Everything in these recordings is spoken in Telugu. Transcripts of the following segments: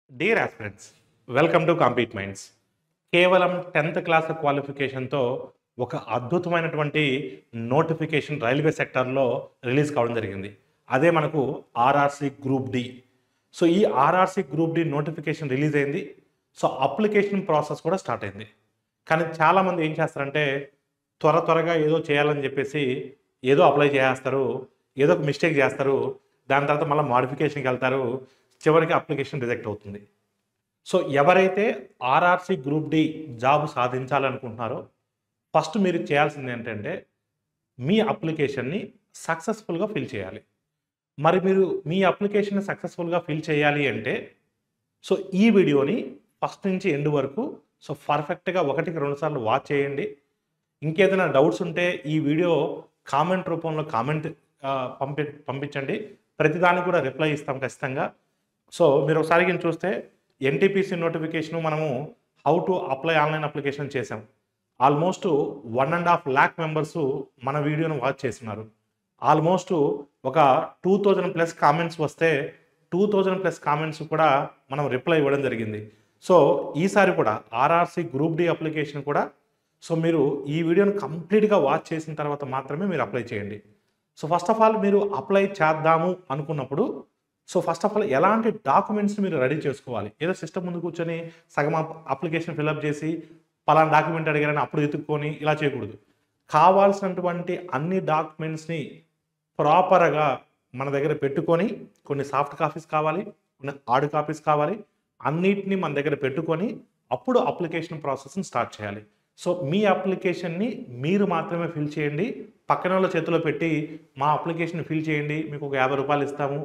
Dear aspirants, welcome to compete minds. కేవలం 10th క్లాస్ క్వాలిఫికేషన్తో ఒక అద్భుతమైనటువంటి నోటిఫికేషన్ రైల్వే సెక్టార్లో రిలీజ్ కావడం జరిగింది. అదే మనకు ఆర్ఆర్సి గ్రూప్ డి. సో ఈ RRC group D notification release అయింది. సో అప్లికేషన్ ప్రాసెస్ కూడా స్టార్ట్ అయింది. కానీ చాలామంది ఏం చేస్తారంటే త్వరగా ఏదో చేయాలని చెప్పేసి ఏదో అప్లై చేసేస్తారు, ఏదో ఒక మిస్టేక్ చేస్తారు, దాని తర్వాత మళ్ళీ మాడిఫికేషన్కి వెళ్తారు, చివరికి అప్లికేషన్ రిజెక్ట్ అవుతుంది. సో ఎవరైతే ఆర్ఆర్సి గ్రూప్ డి జాబ్ సాధించాలనుకుంటున్నారో ఫస్ట్ మీరు చేయాల్సింది ఏంటంటే మీ అప్లికేషన్ని సక్సెస్ఫుల్గా ఫిల్ చేయాలి. మరి మీరు మీ అప్లికేషన్ని సక్సెస్ఫుల్గా ఫిల్ చేయాలి అంటే సో ఈ వీడియోని ఫస్ట్ నుంచి ఎండ్ వరకు సో పర్ఫెక్ట్గా 1-2 సార్లు వాచ్ చేయండి. ఇంకేదైనా డౌట్స్ ఉంటే ఈ వీడియో కామెంట్ రూపంలో పంపించండి. ప్రతిదానికి కూడా రిప్లై ఇస్తాం ఖచ్చితంగా. సో మీరు ఒకసారి చూస్తే ఎన్టీపీసీ నోటిఫికేషన్ మనము how to apply online application చేసాం. ఆల్మోస్ట్ 1.5 lakh మెంబర్స్ మన వీడియోను వాచ్ చేస్తున్నారు. ఆల్మోస్ట్ ఒక 2000+ కామెంట్స్ వస్తే 2000+ కామెంట్స్ కూడా మనం రిప్లై ఇవ్వడం జరిగింది. సో ఈసారి కూడా ఆర్ఆర్సి గ్రూప్ డి అప్లికేషన్ కూడా సో మీరు ఈ వీడియోను కంప్లీట్గా వాచ్ చేసిన తర్వాత మాత్రమే మీరు అప్లై చేయండి. సో ఫస్ట్ ఆఫ్ ఆల్ మీరు అప్లై చేద్దాము అనుకున్నప్పుడు సో ఫస్ట్ ఆఫ్ ఆల్ ఎలాంటి డాక్యుమెంట్స్ మీరు రెడీ చేసుకోవాలి. ఏదో సిస్టమ్ ముందు కూర్చొని సగం అప్లికేషన్ ఫిల్అప్ చేసి పలానా డాక్యుమెంట్ అడిగారని అప్పుడు ఎత్తుక్కొని ఇలా చేయకూడదు. కావాల్సినటువంటి అన్ని డాక్యుమెంట్స్ని ప్రాపర్గా మన దగ్గర పెట్టుకొని, కొన్ని సాఫ్ట్ కాపీస్ కావాలి, కొన్ని హార్డ్ కాపీస్ కావాలి, అన్నిటినీ మన దగ్గర పెట్టుకొని అప్పుడు అప్లికేషన్ ప్రాసెస్ని స్టార్ట్ చేయాలి. సో మీ అప్లికేషన్ని మీరు మాత్రమే ఫిల్ చేయండి. పక్కన వాళ్ళ చేతిలో పెట్టి మా అప్లికేషన్ ఫిల్ చేయండి, మీకు ఒక 50 రూపాయలు ఇస్తాము,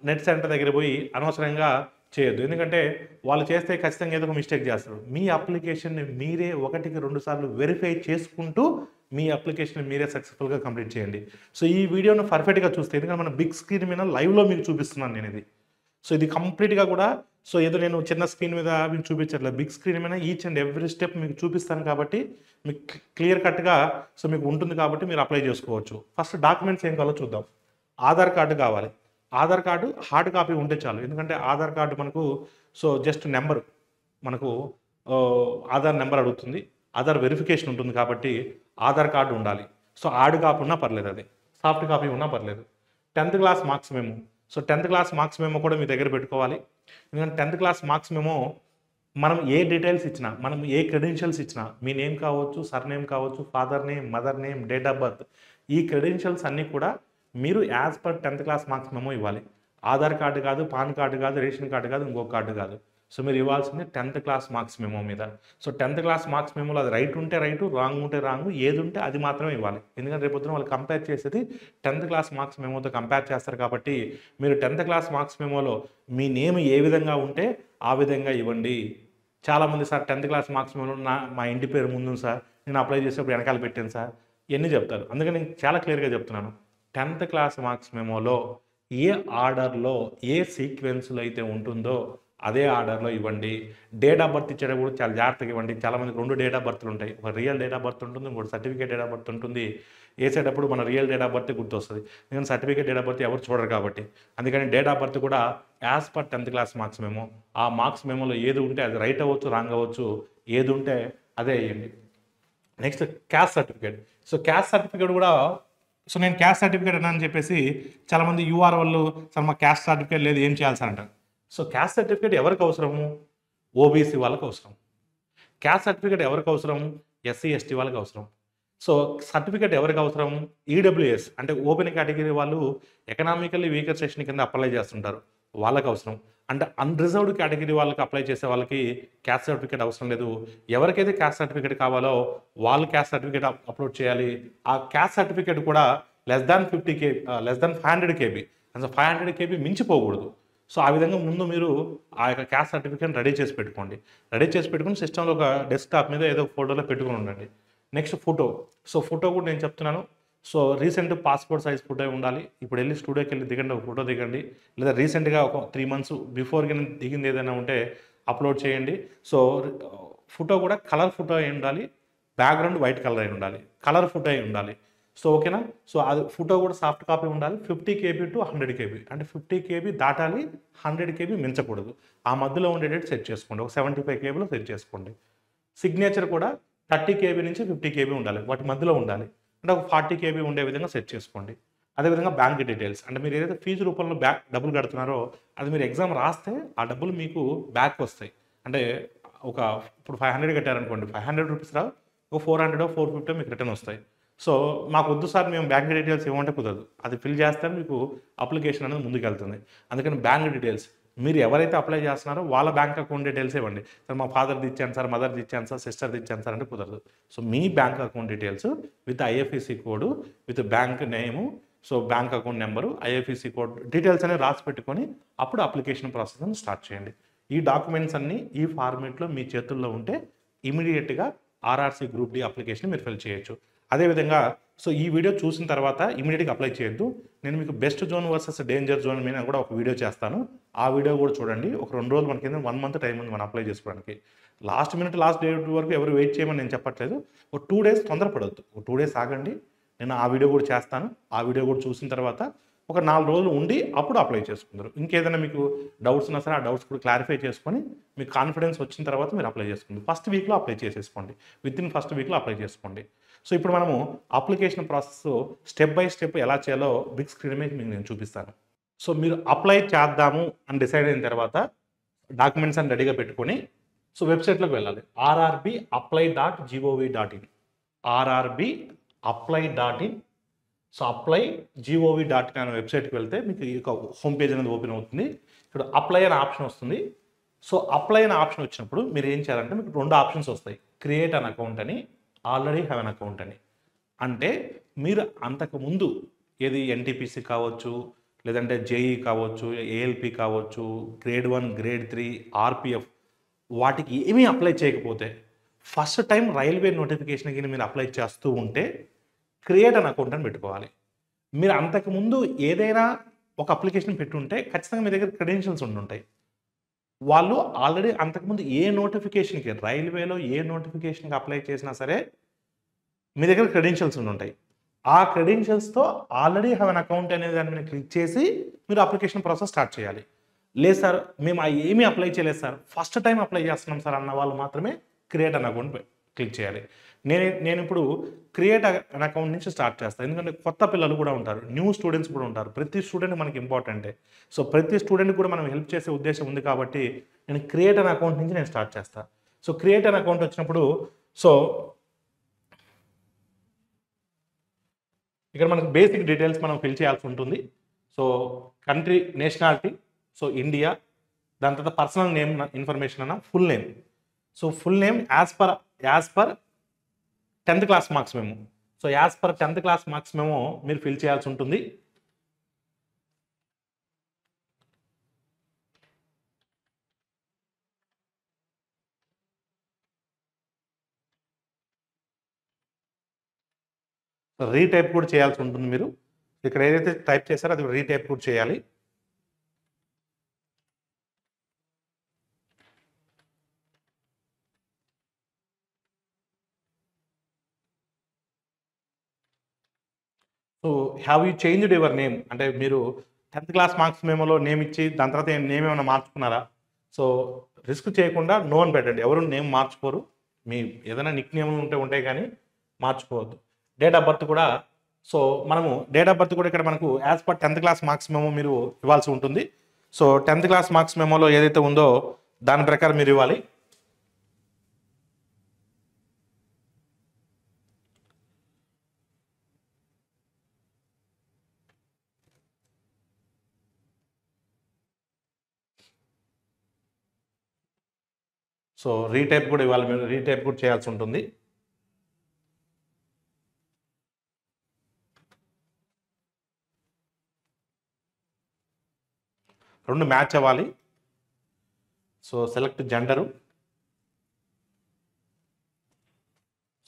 నెట్ సెంటర్ దగ్గర పోయి అనవసరంగా చేయొద్దు. ఎందుకంటే వాళ్ళు చేస్తే ఖచ్చితంగా ఏదో ఒక మిస్టేక్ చేస్తారు. మీ అప్లికేషన్ని మీరే 1-2 సార్లు వెరిఫై చేసుకుంటూ మీ అప్లికేషన్ మీరే సక్సెస్ఫుల్గా కంప్లీట్ చేయండి. సో ఈ వీడియోను పర్ఫెక్ట్గా చూస్తే, ఎందుకంటే మన బిగ్ స్క్రీన్ మీద లైవ్లో మీకు చూపిస్తున్నాను నేను ఇది. సో ఇది కంప్లీట్గా కూడా సో ఏదో నేను చిన్న స్క్రీన్ మీద మీకు చూపించట్లేదు, బిగ్ స్క్రీన్ మీద ఈచ్ అండ్ ఎవ్రీ స్టెప్ మీకు చూపిస్తాను కాబట్టి మీకు క్లియర్ కట్గా సో మీకు ఉంటుంది కాబట్టి మీరు అప్లై చేసుకోవచ్చు. ఫస్ట్ డాక్యుమెంట్స్ ఏం కావాలో చూద్దాం. ఆధార్ కార్డు కావాలి. ఆధార్ కార్డు హార్డ్ కాపీ ఉంటే చాలు. ఎందుకంటే ఆధార్ కార్డు మనకు సో జస్ట్ నెంబర్ మనకు ఆధార్ నెంబర్ అడుగుతుంది, ఆధార్ వెరిఫికేషన్ ఉంటుంది కాబట్టి ఆధార్ కార్డు ఉండాలి. సో హార్డ్ కాపీ ఉన్నా పర్లేదు, అది సాఫ్ట్ కాపీ ఉన్నా పర్లేదు. 10th class marks memo. So 10th class marks memo కూడా మీ దగ్గర పెట్టుకోవాలి. ఎందుకంటే 10th క్లాస్ మార్క్స్ మెమో మనం ఏ డీటెయిల్స్ ఇచ్చినా, మనం ఏ క్రెడెన్షియల్స్ ఇచ్చినా, మీ నేమ్ కావచ్చు, సర్ నేమ్ కావచ్చు, father name, mother name, date of birth, ఈ క్రెడెన్షియల్స్ అన్నీ కూడా మీరు as per 10th class marks memo ఇవ్వాలి. ఆధార్ కార్డు కాదు, పాన్ కార్డు కాదు, రేషన్ కార్డు కాదు, ఇంకో కార్డు కాదు. సో మీరు ఇవ్వాల్సింది 10th క్లాస్ మార్క్స్ మెమో మీద. సో 10th క్లాస్ మార్క్స్ మెమోలో అది రైట్ ఉంటే రైటు, రాంగ్ ఉంటే రాంగ్, ఏది ఉంటే అది మాత్రమే ఇవ్వాలి. ఎందుకంటే రేపొద్దున వాళ్ళు కంపేర్ చేసేది 10th క్లాస్ మార్క్స్ మెమోతో కంపేర్ చేస్తారు కాబట్టి మీరు 10th క్లాస్ మార్క్స్ మెమోలో మీ నేమ్ ఏ విధంగా ఉంటే ఆ విధంగా ఇవ్వండి. చాలామంది సార్ 10th క్లాస్ మార్క్స్ మెమోలో మా ఇంటి పేరు ముందు సార్, నేను అప్లై చేసేప్పుడు వెనకాల పెట్టాను సార్, ఇవన్నీ చెప్తారు. అందుకని నేను చాలా క్లియర్గా చెప్తున్నాను, 10th క్లాస్ మార్క్స్ మెమోలో ఏ ఆర్డర్లో ఏ సీక్వెన్స్లో అయితే ఉంటుందో అదే ఆర్డర్లో ఇవ్వండి. డేట్ ఆఫ్ బర్త్ ఇచ్చేటప్పుడు కూడా చాలా జాగ్రత్తగా ఇవ్వండి. చాలామందికి 2 డేట్ ఆఫ్ బర్త్లు ఉంటాయి. ఒక రియల్ డేట్ ఆఫ్ బర్త్ ఉంటుంది, ఇంకోటి సర్టిఫికేట్ డేట్ ఆఫ్ బర్త్ ఉంటుంది. వేసేటప్పుడు మన రియల్ డేట్ ఆఫ్ బర్త్ గుర్తొస్తుంది, ఎందుకంటే సర్టిఫికేట్ డేట్ ఆఫ్ బర్త్ ఎవరు చూడరు కాబట్టి. అందుకని డేట్ ఆఫ్ బర్త్ కూడా as per 10th class marks memo. ఆ మార్క్స్ మెమోలో ఏది ఉంటే అది రైట్ అవ్వచ్చు, రాంగ్ అవ్వచ్చు, ఏది ఉంటే అదే వేయండి. Next caste certificate. So caste certificate కూడా సో నేను క్యాస్ట్ సర్టిఫికేట్ అని చెప్పేసి చాలామంది యూఆర్ వాళ్ళు సార్ మా క్యాస్ట్ సర్టిఫికేట్ లేదు ఏం చేయాలి సార్ అంటారు. సో క్యాస్ట్ సర్టిఫికేట్ ఎవరికి అవసరము? ఓబీసీ వాళ్ళకి అవసరం. క్యాస్ట్ సర్టిఫికేట్ ఎవరికి అవసరం? ఎస్సీ ఎస్టీ వాళ్ళకి అవసరం. సో సర్టిఫికేట్ ఎవరికి అవసరం? ఈడబ్ల్యూఎస్ అంటే ఓపెన్ కేటగిరీ వాళ్ళు ఎకనామికల్లీ వీకర్ సెక్షన్ కింద అప్లై చేస్తుంటారు, వాళ్ళకి అవసరం. అంటే అన్రిజర్వ్డ్ కేటగిరీ వాళ్ళకి అప్లై చేసే వాళ్ళకి క్యాస్ట్ సర్టిఫికేట్ అవసరం లేదు. ఎవరికైతే క్యాస్ట్ సర్టిఫికేట్ కావాలో వాళ్ళు క్యాస్ట్ సర్టిఫికేట్ అప్లోడ్ చేయాలి. ఆ క్యాస్ట్ సర్టిఫికేట్ కూడా లెస్ దాన్ 500 KB, అంటే 500 KB మించిపోకూడదు. సో ఆ విధంగా ముందు మీరు ఆ యొక్క క్యాస్ట్ సర్టిఫికేట్ రెడీ చేసి పెట్టుకోండి. రెడీ చేసి పెట్టుకుని సిస్టంలో ఒక డెస్క్టాప్ మీద ఏదో ఒక ఫోటోలో పెట్టుకుని ఉండండి. Next photo. సో ఫోటో కూడా నేను చెప్తున్నాను, so recent passport size photo ఉండాలి. ఇప్పుడు వెళ్ళి స్టూడియోకి వెళ్ళి దిగండి, ఒక ఫోటో దిగండి. లేదా రీసెంట్గా ఒక 3 months బిఫోర్గా దిగింది ఏదైనా ఉంటే అప్లోడ్ చేయండి. సో ఫోటో కూడా కలర్ ఫోటో అయి ఉండాలి, బ్యాక్గ్రౌండ్ వైట్ కలర్ అయి ఉండాలి, కలర్ ఫోటో అయి ఉండాలి. సో ఓకేనా. సో అది ఫోటో కూడా సాఫ్ట్ కాపీ ఉండాలి. 50 కేబీ టు 100 కేబీ, అంటే 50 కేబీ దాటాలి, 100 కేబీ మించకూడదు. ఆ మధ్యలో ఉండేటట్టు సెట్ చేసుకోండి. ఒక 75 కేబీలో సెట్ చేసుకోండి. సిగ్నేచర్ కూడా 30 కేబీ నుంచి 50 కేబీ ఉండాలి, వాటి మధ్యలో ఉండాలి. అంటే ఒక 40 కేబీ ఉండే విధంగా సెట్ చేసుకోండి. అదేవిధంగా బ్యాంక్ డీటెయిల్స్, అంటే మీరు ఏదైతే ఫీజు రూపంలో డబ్బులు కడుతున్నారో అది మీరు ఎగ్జామ్ రాస్తే ఆ డబ్బులు మీకు బ్యాక్ వస్తాయి. అంటే ఒక ఇప్పుడు 500 కట్టారనుకోండి, 500 రూపీస్ రావు, ఒక 400 450 మీకు రిటర్న్ వస్తాయి. సో మాకు వద్దు సార్, మేము బ్యాంక్ డీటెయిల్స్ ఇవ్వమంటే కుదరదు. అది ఫిల్ చేస్తే మీకు అప్లికేషన్ అనేది ముందుకెళ్తుంది. అందుకని బ్యాంక్ డీటెయిల్స్ మీరు ఎవరైతే అప్లై చేస్తున్నారో వాళ్ళ బ్యాంక్ అకౌంట్ డీటెయిల్స్ ఇవ్వండి. సార్ మా ఫాదర్ది ఇచ్చాను సార్, మదర్ది ఇచ్చాను సార్, సిస్టర్ది ఇచ్చాను సార్ అంటే కుదరదు. So me bank account details with IFSC code, with bank name, so bank account number, IFSC code details అనేవి రాసి పెట్టుకొని అప్పుడు అప్లికేషన్ ప్రాసెస్ స్టార్ట్ చేయండి. ఈ డాక్యుమెంట్స్ అన్నీ ఈ ఫార్మేట్లో మీ చేతుల్లో ఉంటే ఇమీడియట్గా ఆర్ఆర్సీ గ్రూప్ డి అప్లికేషన్ మీరు ఫిల్ చేయొచ్చు. అదేవిధంగా సో ఈ వీడియో చూసిన తర్వాత ఇమీడియట్గా అప్లై చేయొద్దు. నేను మీకు best zone versus danger zone మీద కూడా ఒక వీడియో చేస్తాను. ఆ వీడియో కూడా చూడండి. ఒక 2 రోజులు మనకి 1 మంత్ టైం ఉంది మనం అప్లై చేసుకోవడానికి. లాస్ట్ మినిట్ లాస్ట్ డేట్ వరకు ఎవరు వెయిట్ చేయమని నేను చెప్పట్లేదు. ఒక 2 డేస్ తొందరపడొద్దు, ఒక 2 డేస్ ఆగండి. నేను ఆ వీడియో కూడా చేస్తాను. ఆ వీడియో కూడా చూసిన తర్వాత ఒక 4 రోజులు ఉండి అప్పుడు అప్లై చేసుకుందరు. ఇంకేదైనా మీకు డౌట్స్ ఉన్నా సరే ఆ డౌట్స్ కూడా క్లారిఫై చేసుకొని మీకు కాన్ఫిడెన్స్ వచ్చిన తర్వాత మీరు అప్లై చేసుకోండి. ఫస్ట్ వీక్లో అప్లై చేసేసుకోండి, విత్ ఇన్ ఫస్ట్ వీక్లో అప్లై చేసుకోండి. సో ఇప్పుడు మనము application process step by step ఎలా చేయాలో బిగ్ స్క్రీన్ మీద మీకు నేను చూపిస్తాను. సో మీరు అప్లై చేద్దాము అని డిసైడ్ అయిన తర్వాత డాక్యుమెంట్స్ అని రెడీగా పెట్టుకొని సో వెబ్సైట్లోకి వెళ్ళాలి. rrbapply.gov.in, rrbapply.in. సో apply.gov.in అనే వెబ్సైట్కి వెళ్తే మీకు ఈ హోమ్ పేజ్ అనేది ఓపెన్ అవుతుంది. ఇక్కడ అప్లై అనే ఆప్షన్ వస్తుంది. సో అప్లై అనే ఆప్షన్ వచ్చినప్పుడు మీరు ఏం చేయాలంటే మీకు 2 ఆప్షన్స్ వస్తాయి, క్రియేట్ అన్ అకౌంట్ అని, ఆల్రెడీ హ్యావ్ అన్ అకౌంట్ అని. అంటే మీరు అంతకుముందు ఏది ఎన్టీపీసీ కావచ్చు, లేదంటే జేఈ కావచ్చు, ఏఎల్పి కావచ్చు, గ్రేడ్ 1 గ్రేడ్ 3 ఆర్పిఎఫ్ వాటికి ఏమీ అప్లై చేయకపోతే ఫస్ట్ టైం రైల్వే నోటిఫికేషన్కి మీరు అప్లై చేస్తూ ఉంటే క్రియేట్ అన్ అకౌంట్ అని పెట్టుకోవాలి. మీరు అంతకుముందు ఏదైనా ఒక అప్లికేషన్ పెట్టుంటే ఖచ్చితంగా మీ దగ్గర క్రెడెన్షియల్స్ ఉండుంటాయి. వాళ్ళు ఆల్రెడీ అంతకుముందు ఏ నోటిఫికేషన్కి రైల్వేలో ఏ నోటిఫికేషన్కి అప్లై చేసినా సరే మీ దగ్గర క్రెడెన్షియల్స్ ఉంటాయి. ఆ క్రెడెన్షియల్స్తో ఆల్రెడీ హ్యావ్ అన్ అకౌంట్ అనే దాని మీద క్లిక్ చేసి మీరు అప్లికేషన్ ప్రాసెస్ స్టార్ట్ చేయాలి. లేదు సార్ మేము ఏమీ అప్లై చేయలేదు సార్, ఫస్ట్ టైం అప్లై చేస్తున్నాం సార్ అన్న వాళ్ళు మాత్రమే క్రియేట్ అన్ అకౌంట్ క్లిక్ చేయాలి. నేను ఇప్పుడు క్రియేట్ అన్ అకౌంట్ నుంచి స్టార్ట్ చేస్తాను. ఎందుకంటే కొత్త పిల్లలు కూడా ఉంటారు, న్యూ స్టూడెంట్స్ కూడా ఉంటారు. ప్రతి స్టూడెంట్ మనకి ఇంపార్టెంటే. సో ప్రతి స్టూడెంట్ కూడా మనం హెల్ప్ చేసే ఉద్దేశం ఉంది కాబట్టి నేను క్రియేట్ అన్ అకౌంట్ నుంచి నేను స్టార్ట్ చేస్తాను. సో క్రియేట్ అన్ అకౌంట్ వచ్చినప్పుడు సో ఇక్కడ మనకు బేసిక్ డీటెయిల్స్ మనం ఫిల్ చేయాల్సి ఉంటుంది. So country nationality, so India, దాని తర్వాత పర్సనల్ నేమ్ ఇన్ఫర్మేషన్ అన్న full name. So full name as per 10th class marks memo. So as per 10th class marks memo మీరు ఫిల్ చేయాల్సి ఉంటుంది. రీటైప్ కూడా చేయాల్సి ఉంటుంది. మీరు ఇక్కడ ఏదైతే టైప్ చేశారో అది రీటైప్ కూడా చేయాలి. So have you changed your name, అంటే మీరు 10th క్లాస్ మార్క్స్ మేమోలో నేమ్ ఇచ్చి దాని తర్వాత నేమ్ ఏమైనా మార్చుకున్నారా? సో రిస్క్ చేయకుండా నో అని పెట్టండి. ఎవరు నేమ్ మార్చుకోరు. మీ ఏదైనా నిక్ నేమ్లు ఉంటాయి కానీ మార్చుకోవద్దు. డేట్ ఆఫ్ బర్త్ కూడా సో మనము డేట్ ఆఫ్ బర్త్ కూడా ఇక్కడ మనకు as per 10th class marks memo మీరు ఇవ్వాల్సి ఉంటుంది. సో 10th క్లాస్ మార్క్స్ మెమోలో ఏదైతే ఉందో దాని ప్రకారం మీరు ఇవ్వాలి. సో రీటైప్ కూడా ఇవ్వాలి, మీరు రీటైప్ కూడా చేయాల్సి ఉంటుంది. రెండు మ్యాచ్ అవ్వాలి. So select gender.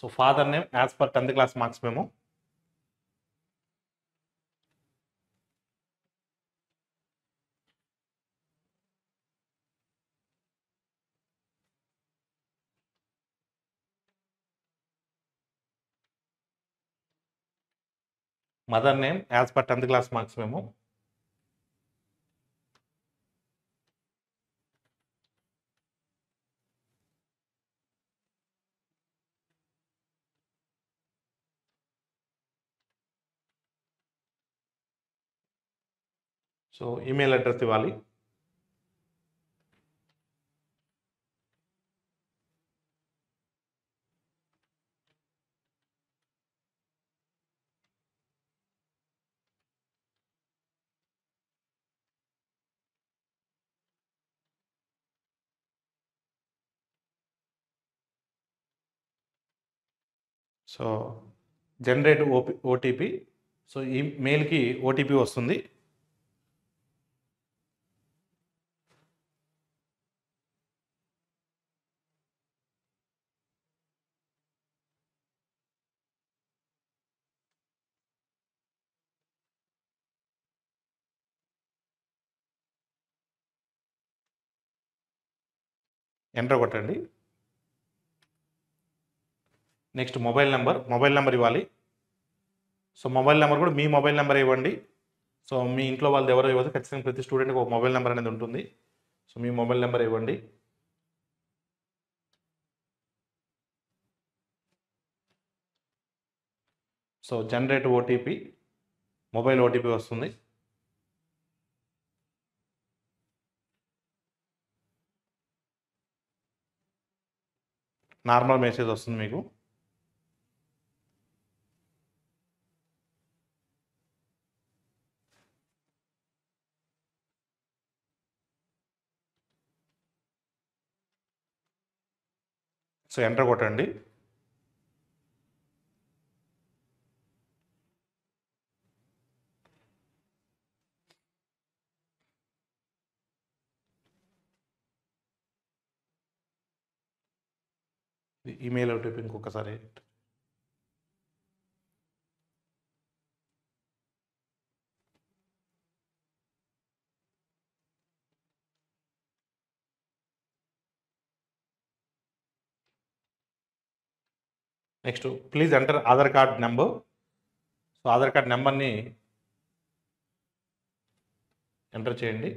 So father name as per 10th class marks memo. Mother name as per 10th class marks memo. So email address ఇవ్వాలి. So generate OTP. సో ఈ మెయిల్కి ఓటీపీ వస్తుంది. ఎంటర్ కొట్టండి. నెక్స్ట్ మొబైల్ నెంబర్ ఇవ్వాలి. సో మొబైల్ నెంబర్ కూడా మీ మొబైల్ నెంబర్ ఇవ్వండి. సో మీ ఇంట్లో వాళ్ళు ఎవరో ఇవ్వదు, ఖచ్చితంగా ప్రతి స్టూడెంట్కి ఒక మొబైల్ నెంబర్ అనేది ఉంటుంది. సో మీ మొబైల్ నెంబర్ ఇవ్వండి. So generate OTP, mobile OTP వస్తుంది. నార్మల్ మెసేజ్ వస్తుంది మీకు. సో ఎంటర్ కొట్టండి. ఈమెయిల్ ఓటీపీ ఇంకొకసారి. Next please enter Aadhaar card number. So Aadhaar card నెంబర్ని ఎంటర్ చేయండి.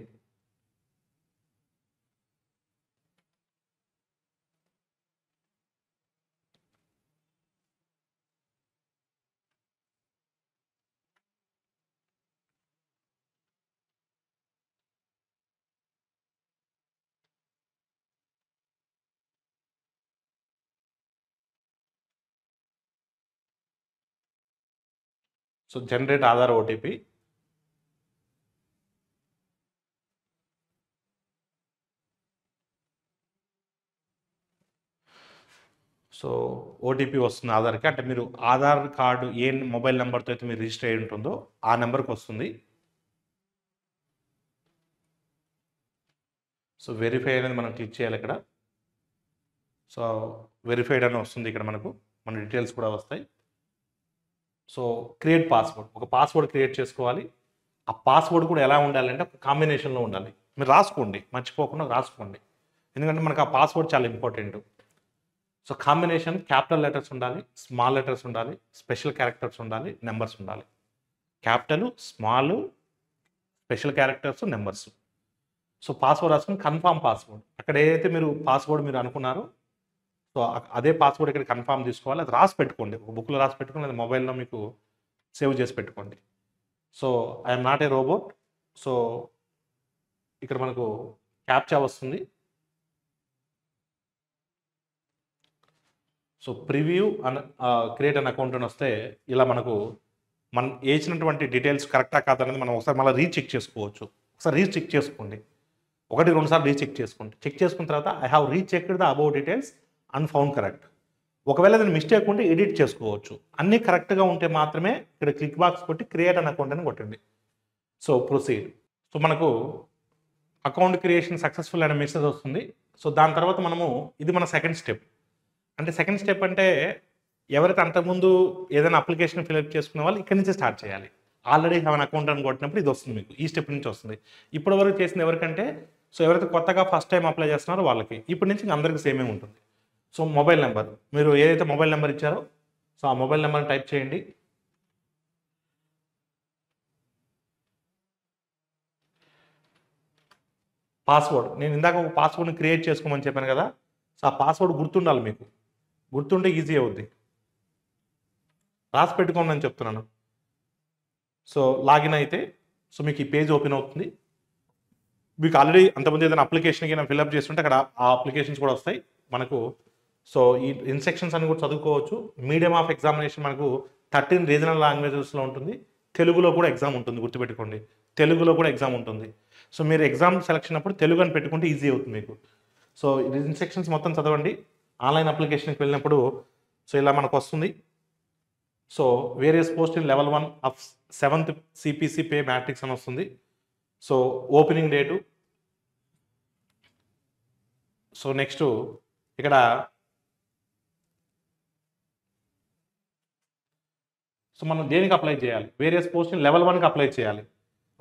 So generate Aadhaar OTP. So OTP వస్తుంది ఆధార్కి. అంటే మీరు ఆధార్ కార్డు ఏ మొబైల్ నెంబర్తో అయితే మీరు రిజిస్టర్ అయి ఉంటుందో ఆ నెంబర్కి వస్తుంది. సో వెరిఫై అనేది మనం క్లిక్ చేయాలి ఇక్కడ. సో వెరిఫైడ్ అని వస్తుంది ఇక్కడ మనకు, మన డీటెయిల్స్ కూడా వస్తాయి. సో క్రియేట్ పాస్వర్డ్, ఒక పాస్వర్డ్ క్రియేట్ చేసుకోవాలి. ఆ పాస్వర్డ్ కూడా ఎలా ఉండాలంటే ఒక కాంబినేషన్లో ఉండాలి. మీరు రాసుకోండి, మర్చిపోకుండా రాసుకోండి, ఎందుకంటే మనకు ఆ పాస్వర్డ్ చాలా important. So combination capital letters ఉండాలి, స్మాల్ లెటర్స్ ఉండాలి, స్పెషల్ క్యారెక్టర్స్ ఉండాలి, నెంబర్స్ ఉండాలి. Capital, small, special characters, numbers. So password రాసుకుని కన్ఫామ్ పాస్వర్డ్, అక్కడ ఏదైతే మీరు పాస్వర్డ్ మీరు అనుకున్నారో సో అదే పాస్వర్డ్ ఇక్కడ కన్ఫామ్ తీసుకోవాలి. అది రాసి పెట్టుకోండి, ఒక బుక్లో రాసి పెట్టుకోండి, అది మొబైల్లో మీకు సేవ్ చేసి పెట్టుకోండి. So I'm not a robot. So ఇక్కడ మనకు క్యాప్చా వస్తుంది. So preview an create an account అని వస్తే ఇలా మనకు మనం వేసినటువంటి డీటెయిల్స్ కరెక్టా కాదనేది మనం ఒకసారి మళ్ళీ రీచెక్ చేసుకోవచ్చు. ఒకసారి రీచెక్ చేసుకోండి, 1-2 సార్లు రీచెక్ చేసుకోండి. చెక్ చేసుకున్న తర్వాత I have రీచెక్డ్ the above details and found correct. ఒకవేళ దాని మిస్టేక్ ఉంటే ఎడిట్ చేసుకోవచ్చు. అన్నీ కరెక్ట్గా ఉంటే మాత్రమే ఇక్కడ క్లిక్ బాక్స్ కొట్టి క్రియేట్ అన్ అకౌంట్ అని కొట్టండి. So proceed. సో మనకు అకౌంట్ క్రియేషన్ సక్సెస్ఫుల్ అనే మెసేజ్ వస్తుంది. సో దాని తర్వాత మనము ఇది మన సెకండ్ స్టెప్. అంటే సెకండ్ స్టెప్ అంటే ఎవరైతే అంతకుముందు ఏదైనా అప్లికేషన్ ఫిల్అప్ చేసుకునే వాళ్ళు ఇక్కడి నుంచి స్టార్ట్ చేయాలి. ఆల్రెడీ హ్యావ్ అన్ అకౌంట్ అని కొట్టినప్పుడు ఇది వస్తుంది మీకు, ఈ స్టెప్ నుంచి వస్తుంది. ఇప్పటివరకు చేసింది ఎవరికంటే సో ఎవరైతే కొత్తగా ఫస్ట్ టైం అప్లై చేస్తున్నారో వాళ్ళకి. ఇప్పటి నుంచి అందరికీ సేమే ఉంటుంది. సో మొబైల్ నెంబర్, మీరు ఏదైతే మొబైల్ నెంబర్ ఇచ్చారో సో ఆ మొబైల్ నెంబర్ని టైప్ చేయండి. పాస్వర్డ్, నేను ఇందాక ఒక పాస్వర్డ్ని క్రియేట్ చేసుకోమని చెప్పాను కదా, సో ఆ పాస్వర్డ్ గుర్తుండాలి మీకు. గుర్తుంటే ఈజీ అవుద్ది. రాసి పెట్టుకోండి అని చెప్తున్నాను. సో లాగిన్ అయితే సో మీకు ఈ పేజ్ ఓపెన్ అవుతుంది. మీకు ఆల్రెడీ అంతకుముందు ఏదైనా అప్లికేషన్కి నేను ఫిల్అప్ చేస్తుంటే అక్కడ ఆ అప్లికేషన్స్ కూడా వస్తాయి మనకు. సో ఈ ఇన్స్ట్రక్షన్స్ అన్ని కూడా చదువుకోవచ్చు. మీడియం ఆఫ్ ఎగ్జామినేషన్ మనకు 13 రీజనల్ లాంగ్వేజెస్లో ఉంటుంది. తెలుగులో కూడా ఎగ్జామ్ ఉంటుంది, గుర్తుపెట్టుకోండి. తెలుగులో కూడా ఎగ్జామ్ ఉంటుంది. సో మీరు ఎగ్జామ్ సెలక్షన్ అప్పుడు తెలుగు అని పెట్టుకుంటే ఈజీ అవుతుంది మీకు. సో ఇన్స్ట్రక్షన్స్ మొత్తం చదవండి. ఆన్లైన్ అప్లికేషన్కి వెళ్ళినప్పుడు సో ఇలా మనకు వస్తుంది. So various post in level 1 of 7th CPC pay matrix అని వస్తుంది. So opening date. So next ఇక్కడ సో మనం దేనికి అప్లై చేయాలి, వేరియస్ పోస్ట్ లెవెల్ 1కి అప్లై చేయాలి.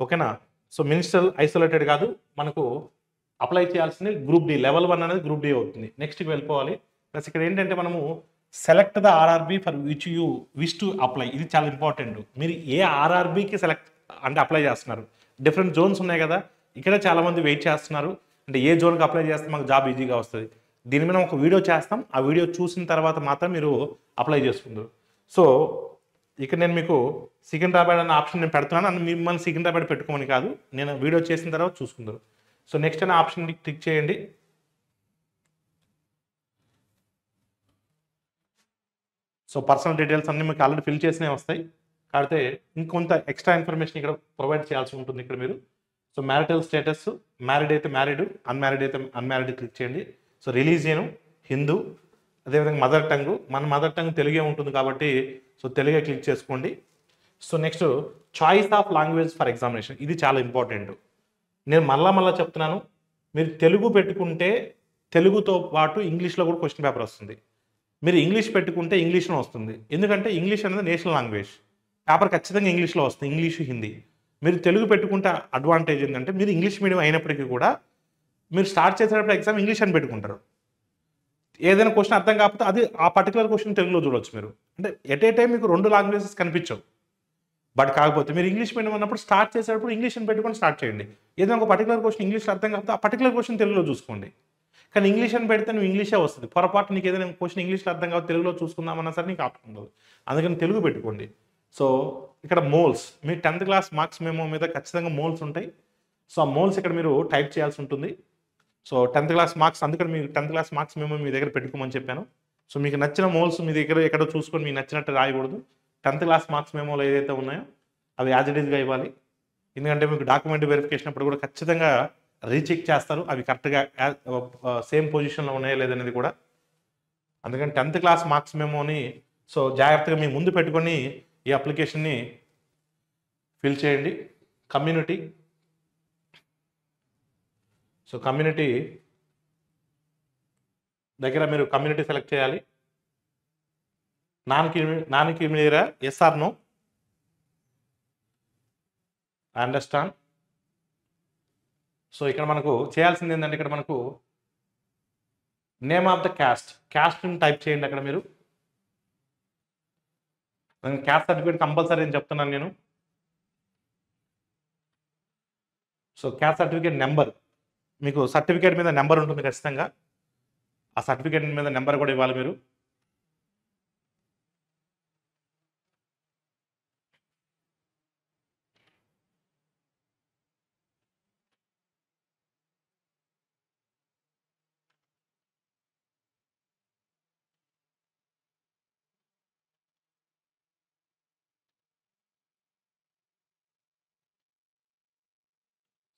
ఓకేనా. సో మినిస్టర్ ఐసోలేటెడ్ కాదు, మనకు అప్లై చేయాల్సింది గ్రూప్ డి. లెవెల్ 1 అనేది గ్రూప్ డి అవుతుంది. నెక్స్ట్కి వెళ్ళిపోవాలి. ప్లస్ ఇక్కడ ఏంటంటే మనము select the RRB for which you wish to apply. ఇది చాలా ఇంపార్టెంట్. మీరు ఏ ఆర్ఆర్బీకి సెలెక్ట్ అంటే అప్లై చేస్తున్నారు. డిఫరెంట్ జోన్స్ ఉన్నాయి కదా, ఇక్కడ చాలామంది వెయిట్ చేస్తున్నారు. అంటే ఏ జోన్కి అప్లై చేస్తే మాకు జాబ్ ఈజీగా వస్తుంది. దీని మీద ఒక వీడియో చేస్తాం. ఆ వీడియో చూసిన తర్వాత మాత్రం మీరు అప్లై చేసుకుంటారు. సో ఇక్కడ నేను మీకు సికింద్రాబాద్ అనే ఆప్షన్ నేను పెడుతున్నాను. అని మిమ్మల్ని సికింద్రాబాద్ పెట్టుకోమని కాదు, నేను వీడియో చేసిన తర్వాత చూసుకుంటారు. సో నెక్స్ట్ అనే ఆప్షన్ క్లిక్ చేయండి. సో పర్సనల్ డీటెయిల్స్ అన్నీ మీకు ఆల్రెడీ ఫిల్ చేసినవి వస్తాయి. కాకపోతే ఇంకొంత ఎక్స్ట్రా ఇన్ఫర్మేషన్ ఇక్కడ ప్రొవైడ్ చేయాల్సి ఉంటుంది ఇక్కడ మీరు. సో మ్యారిటల్ స్టేటస్, మ్యారీడ్ అయితే మ్యారీడ్, అన్మ్యారీడ్ అయితే అన్మ్యారీడ్ క్లిక్ చేయండి. సో రిలీజియను హిందూ, అదేవిధంగా మదర్ టంగ్, మన మదర్ టంగ్ తెలుగే ఉంటుంది కాబట్టి సో తెలుగే క్లిక్ చేసుకోండి. So next choice of language for examination. ఇది చాలా ఇంపార్టెంట్. నేను మళ్ళా చెప్తున్నాను, మీరు తెలుగు పెట్టుకుంటే తెలుగుతో పాటు ఇంగ్లీష్లో కూడా క్వశ్చన్ పేపర్ వస్తుంది. మీరు ఇంగ్లీష్ పెట్టుకుంటే ఇంగ్లీష్లో వస్తుంది. ఎందుకంటే ఇంగ్లీష్ అనేది నేషనల్ లాంగ్వేజ్. పేపర్ ఖచ్చితంగా ఇంగ్లీష్లో వస్తుంది, ఇంగ్లీషు హిందీ. మీరు తెలుగు పెట్టుకుంటే అడ్వాంటేజ్ ఏంటంటే మీరు ఇంగ్లీష్ మీడియం అయినప్పటికీ కూడా మీరు స్టార్ట్ చేసేటప్పుడు ఎగ్జామ్ ఇంగ్లీష్ అని పెట్టుకుంటారు. ఏదైనా క్వశ్చన్ అర్థం కాకపోతే అది ఆ పర్టికులర్ క్వశ్చన్ తెలుగులో చూడవచ్చు మీరు. అంటే ఎట్ ఏ టైం మీకు 2 లాంగ్వేజెస్ కనిపించవు. బట్ కాకపోతే మీరు ఇంగ్లీష్ మీడియం అన్నప్పుడు స్టార్ట్ చేసేటప్పుడు ఇంగ్లీష్ అని పెట్టుకొని స్టార్ట్ చేయండి. ఏదైనా ఒక పర్టికులర్ క్వశ్చన్ ఇంగ్లీష్లో అర్థం కాకపోతే ఆ పర్టికులర్ క్వశ్చన్ తెలుగులో చూసుకోండి. కానీ ఇంగ్లీష్ అని పెడితే నువ్వు ఇంగ్లీషే వస్తుంది. పొరపాటు నీకు ఏదైనా క్వశ్చన్ ఇంగ్లీష్లో అర్థం కాదు తెలుగులో చూసుకుందామన్నా సరే నీకు ఆప్షన్ ఉండదు. అందుకని తెలుగు పెట్టుకోండి. సో ఇక్కడ మోల్స్, మీ 10th క్లాస్ మార్క్స్ మెమో మీద ఖచ్చితంగా మోల్స్ ఉంటాయి. సో ఆ మోల్స్ ఇక్కడ మీరు టైప్ చేయాల్సి ఉంటుంది. సో 10th క్లాస్ మార్క్స్, అందుకని మీరు 10th క్లాస్ మార్క్స్ మెమో మీ దగ్గర పెట్టుకోమని చెప్పాను. సో మీకు నచ్చిన మోల్స్ మీ దగ్గర ఎక్కడో చూసుకొని మీకు నచ్చినట్టు రాయకూడదు. 10th క్లాస్ మార్క్స్ మెమోలు ఏదైతే ఉన్నాయో అవి యాజ్ ఇట్ ఈస్గా ఇవ్వాలి. ఎందుకంటే మీకు డాక్యుమెంట్ వెరిఫికేషన్ అప్పుడు కూడా ఖచ్చితంగా రీచెక్ చేస్తారు, అవి కరెక్ట్గా సేమ్ పొజిషన్లో ఉన్నాయో లేదనేది కూడా. అందుకని 10th క్లాస్ మార్క్స్ మెమోని సో జాగ్రత్తగా మీ ముందు పెట్టుకొని ఈ అప్లికేషన్ని ఫిల్ చేయండి. కమ్యూనిటీ, సో కమ్యూనిటీ దగ్గర మీరు కమ్యూనిటీ సెలెక్ట్ చేయాలి. Non criminal yes or no, understand. So ఇక్కడ మనకు చేయాల్సింది ఏంటంటే ఇక్కడ మనకు నేమ్ ఆఫ్ ద క్యాస్ట్ని టైప్ చేయండి. అక్కడ మీరు క్యాస్ట్ సర్టిఫికేట్ కంపల్సరీ అని చెప్తున్నాను నేను. సో క్యాస్ట్ సర్టిఫికేట్ నెంబర్, మీకు సర్టిఫికేట్ మీద నెంబర్ ఉంటుంది ఖచ్చితంగా. ఆ సర్టిఫికేట్ మీద నెంబర్ కూడా ఇవ్వాలి మీరు.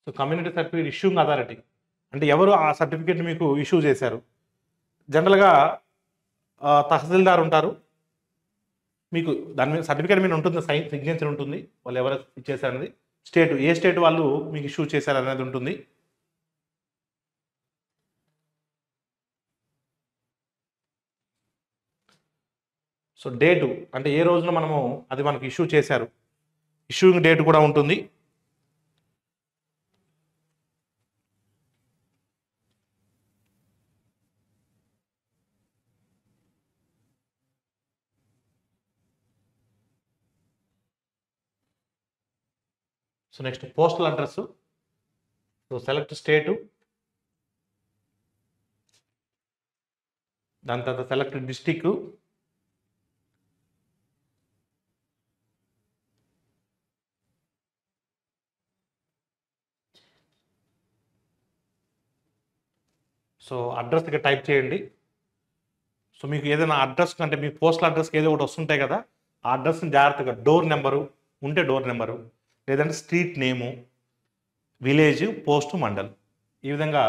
So community certificate issuing authority అంటే ఎవరు ఆ సర్టిఫికేట్ మీకు ఇష్యూ చేశారు. జనరల్గా తహసీల్దార్ ఉంటారు. మీకు దాని మీద సర్టిఫికేట్ మీద ఉంటుంది, సిగ్నేచర్ ఉంటుంది, వాళ్ళు ఎవరు ఇచ్చేసారనేది. స్టేట్, ఏ స్టేట్ వాళ్ళు మీకు ఇష్యూ చేశారు అనేది ఉంటుంది. సో డేటు అంటే ఏ రోజున మనము అది మనకు ఇష్యూ చేశారు, ఇష్యూయింగ్ డేట్ కూడా ఉంటుంది. So next postal address. So select state, దాని తర్వాత సెలెక్ట్ డిస్టిక్, సో అడ్రస్ ఇక్కడ టైప్ చేయండి. సో మీకు ఏదైనా అడ్రస్ అంటే మీ పోస్టల్ అడ్రస్కి ఏదో ఒకటి వస్తుంటాయి కదా, ఆ అడ్రస్ని జాగ్రత్తగా డోర్ నెంబరు ఉంటే డోర్ నెంబరు, లేదంటే స్ట్రీట్ నేము, విలేజ్, పోస్ట్, మండల్, ఈ విధంగా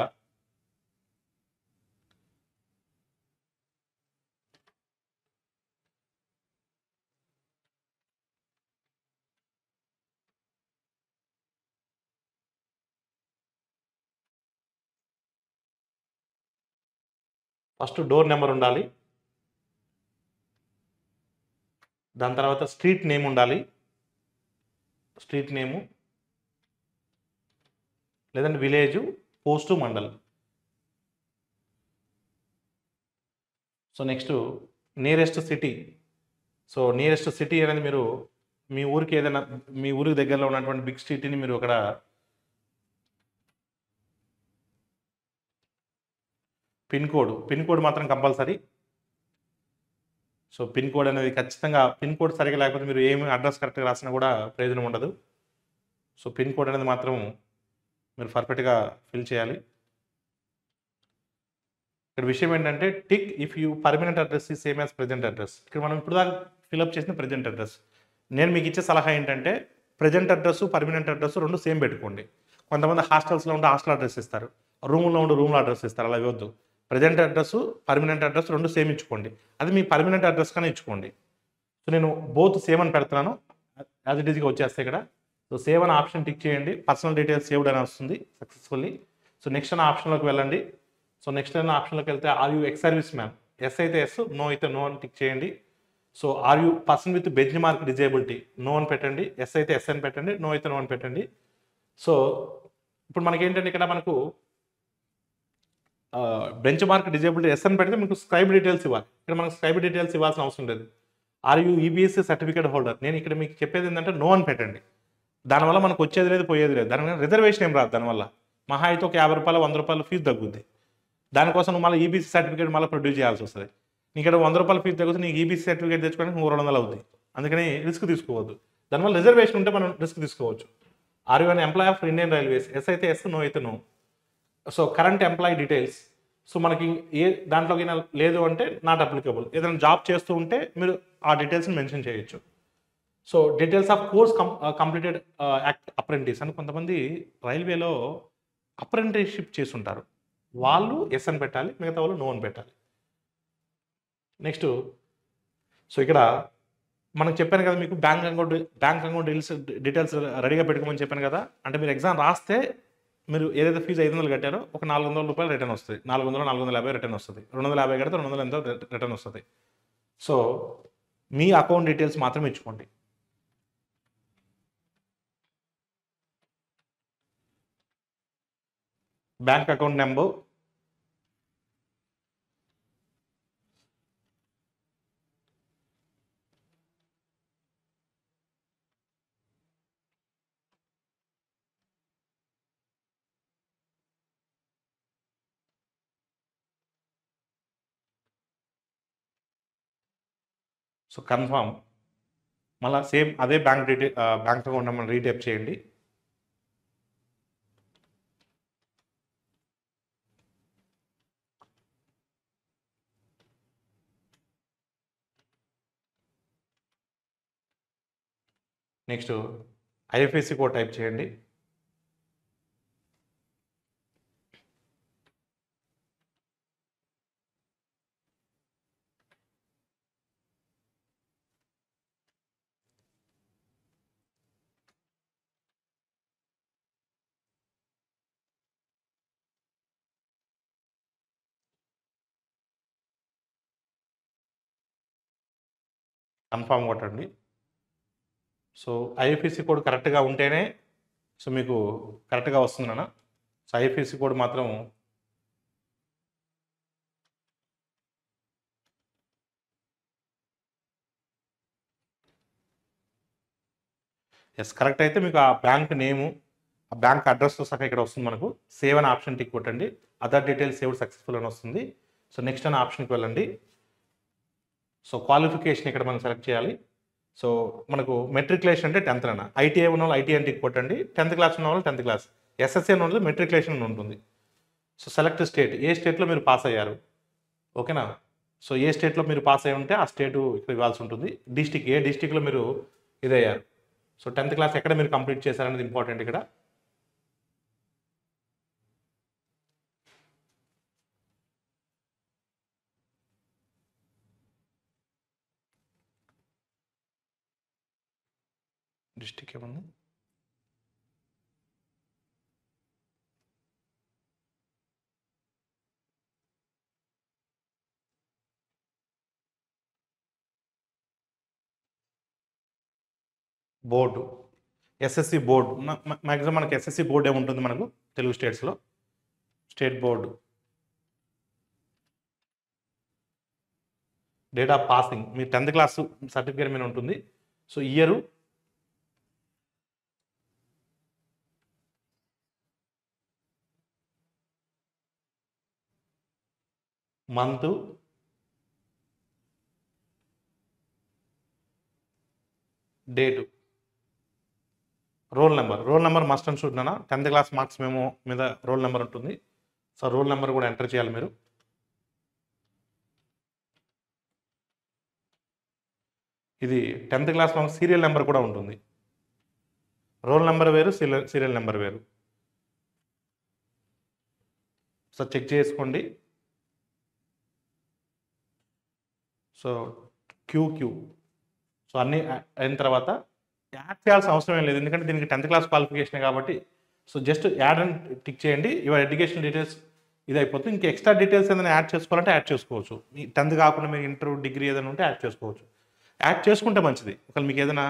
ఫస్ట్ డోర్ నెంబర్ ఉండాలి, దాని తర్వాత స్ట్రీట్ నేమ్ ఉండాలి, స్ట్రీట్ నేము, లేదంటే village, post, mandal. So next nearest city. So nearest city అనేది మీరు మీ ఊరికి ఏదైనా మీ ఊరికి దగ్గరలో ఉన్నటువంటి బిగ్ సిటీని మీరు అక్కడ పిన్ కోడ్ మాత్రం కంపల్సరీ. సో పిన్ కోడ్ అనేది ఖచ్చితంగా, పిన్ కోడ్ సరిగా లేకపోతే మీరు ఏమి అడ్రస్ కరెక్ట్గా రాసినా కూడా ప్రయోజనం ఉండదు. సో పిన్ కోడ్ అనేది మాత్రం మీరు పర్ఫెక్ట్గా ఫిల్ చేయాలి. ఇక్కడ విషయం ఏంటంటే tick if you permanent address ఈ సేమ్ యాజ్ ప్రెజెంట్ అడ్రస్. ఇక్కడ మనం ఇప్పుడు దాకా ఫిల్అప్ చేసిన ప్రెజెంట్ అడ్రస్. నేను మీకు ఇచ్చే సలహా ఏంటంటే ప్రెజెంట్ అడ్రస్, పర్మనెంట్ అడ్రస్ రెండు సేమ్ పెట్టుకోండి. కొంతమంది హాస్టల్స్లో ఉంటే హాస్టల్ అడ్రస్ ఇస్తారు, రూమ్లో ఉంటే రూమ్లో అడ్రస్ ఇస్తారు, అలా ఇవ్వద్దు. ప్రెజెంట్ అడ్రస్, పర్మనెంట్ అడ్రస్ రెండు సేమ్ ఇచ్చుకోండి. అది మీ పర్మనెంట్ అడ్రస్ కానీ ఇచ్చుకోండి. సో నేను బోత్ సేమ్ అని పెడుతున్నాను, యాజ్ ఇట్ ఈజ్గా వచ్చేస్తే ఇక్కడ. సో సేవ్ అనే ఆప్షన్ టిక్ చేయండి, పర్సనల్ డీటెయిల్స్ సేవ్డ్ అని వస్తుంది సక్సెస్ఫుల్లీ. సో నెక్స్ట్ అనే ఆప్షన్లోకి వెళ్ళండి. సో నెక్స్ట్ అనే ఆప్షన్లోకి వెళ్తే are you ex service man, yes అయితే ఎస్, నో అయితే నో అని టిక్ చేయండి. So are you person with benchmark disability, no అని పెట్టండి, ఎస్ అయితే ఎస్ అని పెట్టండి, నో అయితే నో అని పెట్టండి. సో ఇప్పుడు మనకి ఏంటంటే ఇక్కడ మనకు బెంచ్ మార్క్ డిజేబిలిటీ ఎస్ అని పెడితే మీకు స్క్రైబ్ డీటెయిల్స్ ఇవ్వాలి. ఇక్కడ మనకు స్క్రైబ్ డీటెయిల్స్ ఇవ్వాల్సిన అవసరం లేదు. ఆర్ యూ ఈబీఎస్సీ సర్టిఫికేట్ హోల్డర్, నేను ఇక్కడ మీకు చెప్పేది ఏంటంటే నో అని పెట్టండి. దానివల్ల మనకు వచ్చేది లేదు, పోయేది లేదు. దాని రిజర్వేషన్ ఏం రాదు, దానివల్ల మహా అయితే ఒక 50 రూపాయలు 100 రూపాయలు ఫీజు తగ్గుద్ది. దానికోసం నువ్వు మళ్ళీ ఈబీసీ సర్టిఫికేట్ మళ్ళీ ప్రొడ్యూస్ చేయాల్సి వస్తుంది. నీకు ఇక్కడ 100 రూపాయలు ఫీజు తగ్గుతుంది, నీకు ఈబీసీ సర్టిఫికేట్ తెచ్చుకోవడానికి 200 అవుతుంది. అందుకని రిస్క్ తీసుకోవద్దు. దానివల్ల రిజర్వేషన్ ఉంటే మనం రిస్క్ తీసుకోవచ్చు. Are you an employ of Indian Railways, yes అయితే ఎస్, నో అయితే no. So current employee details, so మనకి ఏ దాంట్లోకి లేదు అంటే నాట్ అప్లికబుల్. ఏదైనా జాబ్ చేస్తూ ఉంటే మీరు ఆ డీటెయిల్స్ని మెన్షన్ చేయొచ్చు. So details of course completed act apprentice అని కొంతమంది రైల్వేలో అప్రెంటిస్షిప్ చేస్తుంటారు, వాళ్ళు ఎస్ అని పెట్టాలి, మిగతా వాళ్ళు నో అని పెట్టాలి. నెక్స్ట్ సో ఇక్కడ మనకు చెప్పాను కదా మీకు బ్యాంక్ అకౌంట్ డీటెయిల్స్ రెడీగా పెట్టుకోమని చెప్పాను కదా. అంటే మీరు ఎగ్జామ్ రాస్తే మీరు ఏదైతే ఫీజు 500 కట్టారో ఒక 400 రూపాయలు రిటర్న్ వస్తుంది, 400 450 రిటర్న్ వస్తుంది, 250 కడితే 200 ఎంతో రిటర్న్ వస్తుంది. సో మీ అకౌంట్ డీటెయిల్స్ మాత్రం ఇచ్చుకోండి. Bank account number, so confirm, మళ్ళీ సేమ్ అదే బ్యాంక్ అకౌంట్ నెంబర్ రీటైప్ చేయండి. నెక్స్ట్ ఐఎఫ్ఎస్సి కోడ్ టైప్ చేయండి. కన్ఫామ్ కొట్టండి. సో ఐఎఫ్ఎస్సి కోడ్ కరెక్ట్గా ఉంటేనే సో మీకు కరెక్ట్గా వస్తుందన్న. సో ఐఎఫ్ఎస్సి కోడ్ మాత్రం ఎస్ కరెక్ట్ అయితే మీకు ఆ బ్యాంక్ నేము, ఆ బ్యాంక్ అడ్రస్తో సహా ఇక్కడ వస్తుంది. మనకు సేవ్ అనే ఆప్షన్ టిక్ కొట్టండి, అదర్ డీటెయిల్స్ సేవ్డ్ సక్సెస్ఫుల్ అని వస్తుంది. సో నెక్స్ట్ అనే ఆప్షన్కి వెళ్ళండి. సో క్వాలిఫికేషన్ ఇక్కడ మనం సెలెక్ట్ చేయాలి. సో మనకు మెట్రికులేషన్ అంటే 10th అన్న. ఐటీఐ ఉన్న వాళ్ళు ఐటీఐ అంటే కొట్టండి. 10th క్లాస్ ఉన్న వాళ్ళు 10th క్లాస్. ఎస్ఎస్సీ ఉన్న వాళ్ళు మెట్రికులేషన్ అని ఉంటుంది. సో సెలెక్ట్ స్టేట్, ఏ స్టేట్లో మీరు పాస్ అయ్యారు, ఓకేనా. సో ఏ స్టేట్లో మీరు పాస్ అయ్యి ఉంటే ఆ స్టేటు ఇక్కడ ఇవ్వాల్సి ఉంటుంది. డిస్టిక్, ఏ డిస్టిక్లో మీరు ఇదయ్యారు. సో 10th క్లాస్ ఎక్కడ మీరు కంప్లీట్ చేశారనేది ఇంపార్టెంట్ ఇక్కడ. డిస్టిక్ ఏముంది, బోర్డు, ఎస్ఎస్సి బోర్డు. మ్యాక్సిమం మనకి ఎస్ఎస్సి బోర్డు ఏముంటుంది మనకు తెలుగు స్టేట్స్లో, state board. Date of passing me 10th class certificate మీద ఉంటుంది. So year, month, date, roll number. Roll number must and should అన్న. 10th క్లాస్ మార్క్స్ మేము మీద రోల్ నెంబర్ ఉంటుంది. సో రోల్ నెంబర్ కూడా ఎంటర్ చేయాలి మీరు. ఇది 10th క్లాస్ మనకు సీరియల్ నెంబర్ కూడా ఉంటుంది. రోల్ నెంబర్ వేరు, సీరియల్ నెంబర్ వేరు. సో చెక్ చేసుకోండి. So QQ. సో అన్నీ అయిన తర్వాత యాడ్ చేయాల్సిన అవసరం ఏం లేదు, ఎందుకంటే దీనికి 10th క్లాస్ క్వాలిఫికేషన్ కాబట్టి. సో జస్ట్ యాడ్ అని టిక్ చేయండి. యువర్ ఎడ్యుకేషన్ డీటెయిల్స్ ఇది అయిపోతుంది. ఇంకా ఎక్స్ట్రా డీటెయిల్స్ ఏదైనా యాడ్ చేసుకోవాలంటే యాడ్ చేసుకోవచ్చు. మీ 10th కాకుండా మీరు ఇంటర్, డిగ్రీ ఏదైనా ఉంటే యాడ్ చేసుకోవచ్చు. యాడ్ చేసుకుంటే మంచిది. ఒకవేళ మీకు ఏదైనా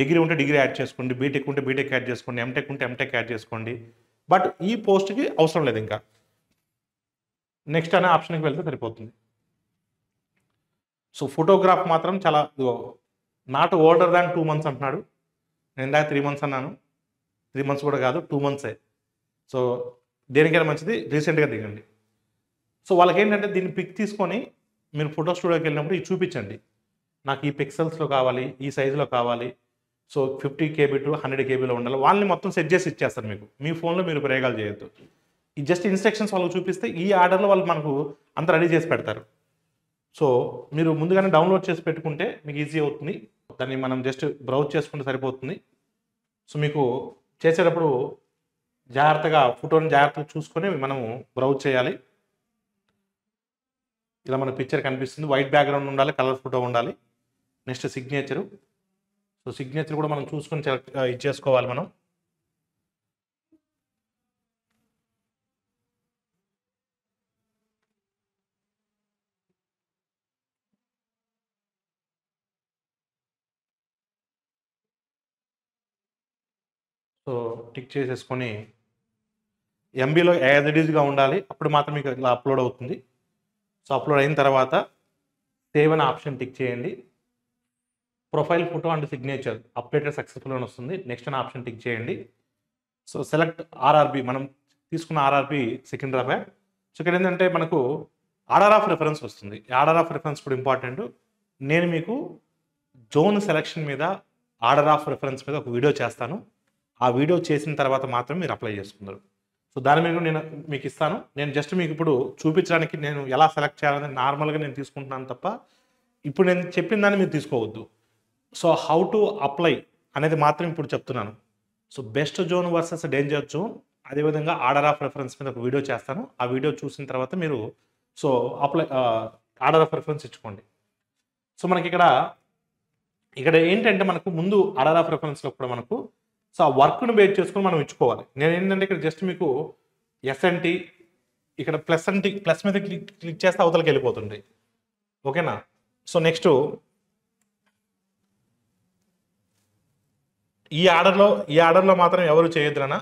డిగ్రీ ఉంటే డిగ్రీ యాడ్ చేసుకోండి, బీటెక్ ఉంటే బీటెక్ యాడ్ చేసుకోండి, ఎంటెక్ ఉంటే ఎంటెక్ యాడ్ చేసుకోండి. బట్ ఈ పోస్ట్కి అవసరం లేదు ఇంకా. నెక్స్ట్ అనే ఆప్షన్కి వెళ్తే సరిపోతుంది. సో ఫోటోగ్రాఫ్ మాత్రం చాలా, నాట్ ఓల్డర్ దాన్ 2 months అంటున్నాడు. నేను ఇందాక 3 months అన్నాను. 3 months కూడా కాదు, 2 months. సో దేనికైనా మంచిది రీసెంట్గా దిగండి. సో వాళ్ళకి ఏంటంటే దీన్ని పిక్ తీసుకొని మీరు ఫోటో స్టూడియోకి వెళ్ళినప్పుడు ఇది చూపించండి. నాకు ఈ పిక్సెల్స్లో కావాలి, ఈ సైజులో కావాలి, సో 50 KB to 100 KBలో ఉండాలి. వాళ్ళని మొత్తం సెట్ చేసి ఇచ్చేస్తారు మీకు. మీ ఫోన్లో మీరు ప్రయోగాలు చేయొద్దు. ఈ జస్ట్ ఇన్స్ట్రక్షన్స్ వాళ్ళకి చూపిస్తే ఈ ఆర్డర్లో వాళ్ళు మనకు అంత రెడీ చేసి పెడతారు. సో మీరు ముందుగానే డౌన్లోడ్ చేసి పెట్టుకుంటే మీకు ఈజీ అవుతుంది. దాన్ని మనం జస్ట్ బ్రౌజ్ చేసుకుంటే సరిపోతుంది. సో మీకు చేసేటప్పుడు జాగ్రత్తగా ఫోటోని జాగ్రత్తగా చూసుకొని మనము బ్రౌజ్ చేయాలి. ఇలా మన పిక్చర్ కనిపిస్తుంది. వైట్ బ్యాక్గ్రౌండ్ ఉండాలి, కలర్ ఫోటో ఉండాలి. Next signature. సో సిగ్నేచర్ కూడా మనం చూసుకొని ఇచ్చేసుకోవాలి మనం. సో టిక్ చేసేసుకొని ఎంబీలో యాజ్ ఇట్ ఈజ్గా ఉండాలి. అప్పుడు మాత్రం మీకు ఇలా అప్లోడ్ అవుతుంది. సో అప్లోడ్ అయిన తర్వాత సేవ్ అనే ఆప్షన్ టిక్ చేయండి. Profile photo and signature updated successful అని వస్తుంది. నెక్స్ట్ అనే ఆప్షన్ టిక్ చేయండి. సో సెలెక్ట్ ఆర్ఆర్బి, మనం తీసుకున్న ఆర్ఆర్బి సికింద్రాబాద్. సో ఇక్కడ ఏంటంటే మనకు ఆర్డర్ ఆఫ్ రిఫరెన్స్ వస్తుంది. ఆర్డర్ ఆఫ్ రిఫరెన్స్ కూడా ఇంపార్టెంట్. నేను మీకు జోన్ సెలెక్షన్ మీద, ఆర్డర్ ఆఫ్ రిఫరెన్స్ మీద ఒక వీడియో చేస్తాను. ఆ వీడియో చేసిన తర్వాత మాత్రం మీరు అప్లై చేసుకుంటారు. సో దాని మీద నేను మీకు ఇస్తాను. నేను జస్ట్ మీకు ఇప్పుడు చూపించడానికి నేను ఎలా సెలెక్ట్ చేయాలని నార్మల్గా నేను తీసుకుంటున్నాను తప్ప ఇప్పుడు నేను చెప్పిన దాన్ని మీరు తీసుకోవద్దు. సో హౌ టు అప్లై అనేది మాత్రం ఇప్పుడు చెప్తున్నాను. So best zone versus danger zone, అదేవిధంగా ఆర్డర్ ఆఫ్ రెఫరెన్స్ మీద ఒక వీడియో చేస్తాను. ఆ వీడియో చూసిన తర్వాత మీరు so apply order of reference ఇచ్చుకోండి. సో మనకి ఇక్కడ ఏంటంటే మనకు ముందు ఆర్డర్ ఆఫ్ రెఫరెన్స్లో కూడా మనకు సో ఆ వర్క్ను బేస్ చేసుకొని మనం ఇచ్చుకోవాలి. నేను ఏంటంటే ఇక్కడ జస్ట్ మీకు ఎస్ఎన్టీ ఇక్కడ ప్లస్ మీద క్లిక్ చేస్తే అవతలకి వెళ్ళిపోతుంది. ఓకేనా. సో నెక్స్ట్ ఈ ఆర్డర్లో మాత్రం ఎవరు చేయొద్దురనా.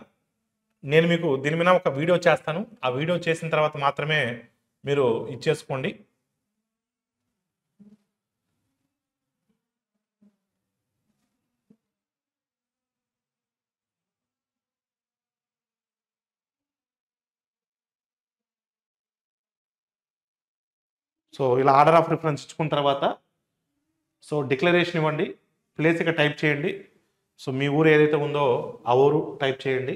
నేను మీకు దీని మీద ఒక వీడియో చేస్తాను. ఆ వీడియో చేసిన తర్వాత మాత్రమే మీరు ఇచ్చేసుకోండి. సో ఇలా ఆర్డర్ ఆఫ్ రిఫరెన్స్ ఇచ్చుకున్న తర్వాత సో డిక్లరేషన్ ఇవ్వండి, ప్లేస్ ఇక్కడ టైప్ చేయండి. సో మీ ఊరు ఏదైతే ఉందో ఆ ఊరు టైప్ చేయండి.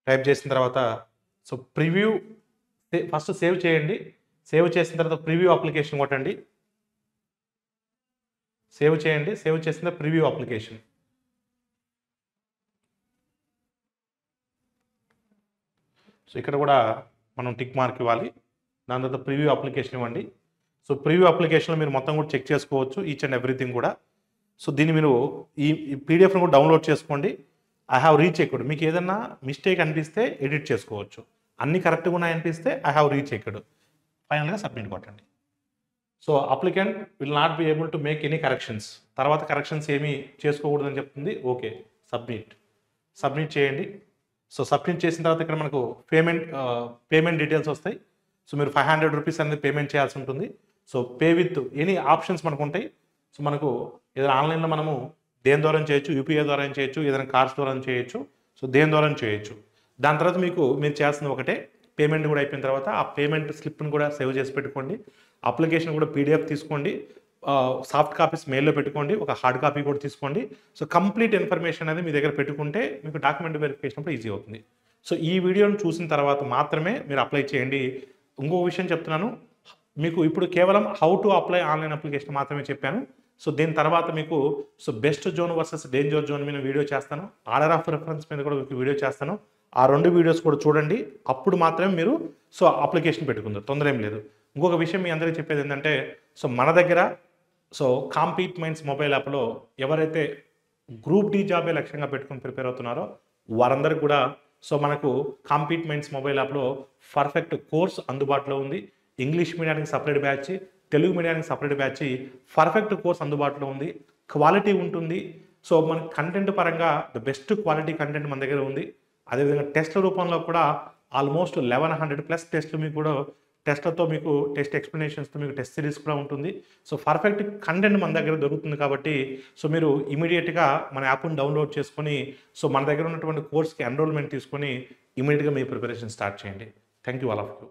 టైప్ చేసిన తర్వాత సో ప్రివ్యూ ఫస్ట్ సేవ్ చేయండి. సేవ్ చేసిన తర్వాత ప్రివ్యూ అప్లికేషన్ కొట్టండి. సేవ్ చేయండి. సేవ్ చేసిన తర్వాత ప్రివ్యూ అప్లికేషన్. సో ఇక్కడ కూడా మనం టిక్ మార్క్ ఇవ్వాలి. దాని తర్వాత ప్రివ్యూ అప్లికేషన్ ఇవ్వండి. సో ప్రివ్యూ అప్లికేషన్లో మీరు మొత్తం కూడా చెక్ చేసుకోవచ్చు, ఈచ్ అండ్ ఎవ్రీథింగ్ కూడా. సో దీన్ని మీరు ఈ పీడిఎఫ్ను కూడా డౌన్లోడ్ చేసుకోండి. I have రీచెక్డ్. మీకు ఏదన్నా మిస్టేక్ అనిపిస్తే ఎడిట్ చేసుకోవచ్చు. అన్ని కరెక్ట్గా ఉన్నాయనిపిస్తే ఐ హ్యావ్ రీచెక్డ్. ఫైనల్గా సబ్మిట్ కొట్టండి. So applicant will not be able to make any corrections. తర్వాత కరెక్షన్స్ ఏమీ చేసుకోకూడదని చెప్తుంది. ఓకే, సబ్మిట్ చేయండి. సో సబ్మిట్ చేసిన తర్వాత ఇక్కడ మనకు పేమెంట్ డీటెయిల్స్ వస్తాయి. సో మీరు 500 రూపీస్ అనేది పేమెంట్ చేయాల్సి ఉంటుంది. So pay with any options మనకు ఉంటాయి. సో మనకు ఏదైనా ఆన్లైన్లో మనము దేని ద్వారా చేయొచ్చు, యూపీఐ ద్వారా చేయొచ్చు, ఏదైనా కార్డ్స్ ద్వారా చేయొచ్చు. సో దేని ద్వారా చేయొచ్చు. దాని తర్వాత మీరు చేయాల్సింది ఒకటే, పేమెంట్ కూడా అయిపోయిన తర్వాత ఆ పేమెంట్ స్లిప్ని కూడా సేవ్ చేసి పెట్టుకోండి. అప్లికేషన్ కూడా పీడిఎఫ్ తీసుకోండి, సాఫ్ట్ కాపీస్ మెయిల్లో పెట్టుకోండి, ఒక హార్డ్ కాపీ కూడా తీసుకోండి. సో కంప్లీట్ ఇన్ఫర్మేషన్ అనేది మీ దగ్గర పెట్టుకుంటే మీకు డాక్యుమెంట్ వెరిఫికేషన్ అప్పుడు ఈజీ అవుతుంది. సో ఈ వీడియోను చూసిన తర్వాత మాత్రమే మీరు అప్లై చేయండి. ఇంకొక విషయం చెప్తున్నాను, మీకు ఇప్పుడు కేవలం how to apply online application మాత్రమే చెప్పాను. సో దీని తర్వాత మీకు best zone versus danger zone మీద వీడియో చేస్తాను, ఆర్డర్ ఆఫ్ రిఫరెన్స్ మీద కూడా మీకు వీడియో చేస్తాను. ఆ 2 వీడియోస్ కూడా చూడండి, అప్పుడు మాత్రమే మీరు అప్లికేషన్ పెట్టుకుందాం, తొందర ఏం లేదు. ఇంకొక విషయం మీ అందరికీ చెప్పేది ఏంటంటే, మన దగ్గర కాంపీట్ మైండ్స్ మొబైల్ యాప్లో ఎవరైతే గ్రూప్ డి జాబే లక్ష్యంగా పెట్టుకుని ప్రిపేర్ అవుతున్నారో వారందరికీ కూడా మనకు కాంపీట్ మైండ్స్ మొబైల్ యాప్లో పర్ఫెక్ట్ కోర్స్ అందుబాటులో ఉంది. ఇంగ్లీష్ మీడియానికి సపరేట్ బ్యాచ్, తెలుగు మీడియానికి సపరేట్ బ్యాచ్, పర్ఫెక్ట్ కోర్స్ అందుబాటులో ఉంది. క్వాలిటీ ఉంటుంది. మన కంటెంట్ పరంగా ద బెస్ట్ క్వాలిటీ కంటెంట్ మన దగ్గర ఉంది. అదేవిధంగా టెస్ట్ల రూపంలో కూడా ఆల్మోస్ట్ 1100+ టెస్ట్లు మీకు కూడా టెస్ట్లతో మీకు టెస్ట్ ఎక్స్ప్లెనేషన్స్తో మీకు టెస్ట్ సిరీస్ కూడా ఉంటుంది. పర్ఫెక్ట్ కంటెంట్ మన దగ్గర దొరుకుతుంది కాబట్టి మీరు ఇమీడియట్గా మన యాప్ను డౌన్లోడ్ చేసుకొని మన దగ్గర ఉన్నటువంటి కోర్స్కి ఎన్రోల్మెంట్ తీసుకొని ఇమీడియట్గా మీ ప్రిపరేషన్ స్టార్ట్ చేయండి. Thank you all of you.